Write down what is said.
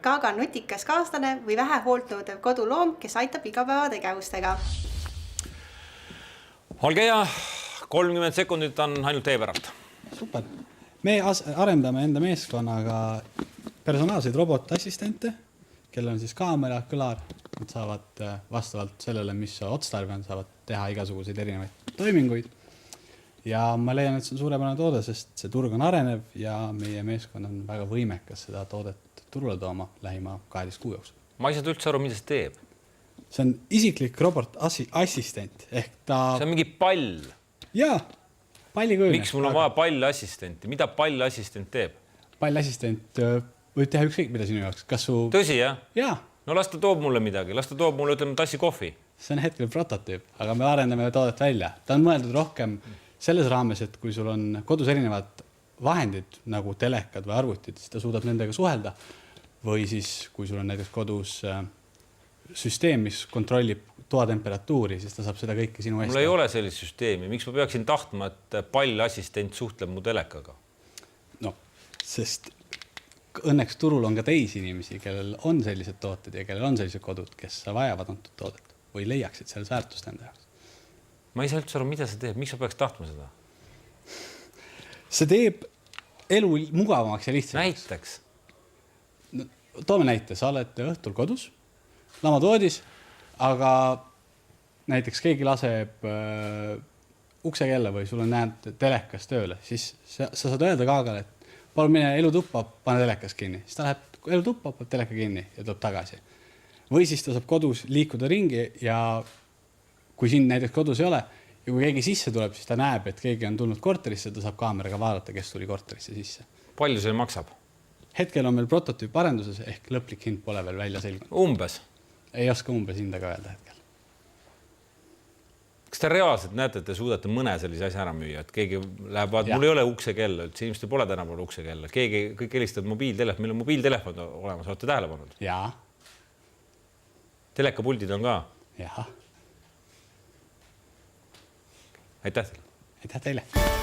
Kaaga on nutikas kaaslane või vähe hoolt nõudev koduloom, kes aitab igapäevategevustega. Olge hea, 30 sekundit on ainult teie pärast. Super. Me arendame enda meeskonnaga personaalseid robotassistente, kellel on siis kaamera, kõlar. Nad saavad vastavalt sellele, mis otstarve on, saavad teha igasuguseid erinevaid toiminguid. Ja ma leian, et see on suurepärane toode, sest see turg on arenev ja meie meeskond on väga võimekas seda toodet turule tooma lähima 12 kuu jooksul. Ma ei saa üldse aru, mida see teeb. See on isiklik robotassistent ehk ta... See on mingi pall. Jaa, pallikujune. Miks mul on vaja pallassistenti? Mida pallassistent teeb? Pallassistent võib teha ükskõik, mida sinu jaoks. Kas su... Tõsi, jah? Jaa. No las ta toob mulle midagi. Las ta toob mulle, ütleme, tassi kohvi. See on hetkel prototüüp, aga me arendame toodet välja. Ta on mõeldud rohkem selles raames, et kui sul on kodus erinevad vahendid, nagu telekad või arvutid, siis ta suudab nendega suhelda. Või siis, kui sul on näiteks kodus süsteem, mis kontrollib toatemperatuuri, siis ta saab seda kõike sinu eest. Mul ei ole sellist süsteemi. Miks ma peaksin tahtma, et pallassistent suhtleb mu telekaga? No, sest õnneks turul on ka teisi inimesi, kellel on sellised tooted ja kellel on sellised kodud, kes vajavad antud toodet või leiaksid selles väärtust enda jaoks. Ma ei saa üldse aru, mida see teeb. Miks ma peaks tahtma seda? See teeb elu mugavamaks ja lihtsamaks. Näiteks? No, toome näite. Sa oled õhtul kodus, lamatoodis, aga näiteks keegi laseb uksekella või sul on näed telekas tööle, siis sa saad öelda Kaagale, et palun mine elutuppa, pane telekas kinni. Siis ta läheb elutuppa, paneb teleka kinni ja tuleb tagasi. Või siis ta saab kodus liikuda ringi ja kui siin näiteks kodus ei ole ja kui keegi sisse tuleb, siis ta näeb, et keegi on tulnud korterisse, ta saab kaameraga vaadata, kes tuli korterisse sisse. Palju see maksab? Hetkel on meil prototüüp arenduses ehk lõplik hind pole veel välja selgunud. Umbes? Ei oska umbes hindaga öelda hetkel. Kas te reaalselt näete, et te suudate mõne sellise asja ära müüa, et keegi läheb, mul ei ole uksekella, üldse inimestel pole tänapäeval uksekella. Keegi kõik helistavad mobiiltelefon, meil on mobiiltelefon olemas, olete tähele pannud? Jaa. Telekapuldid on ka? Jaa. Aitäh teile. Aitäh teile.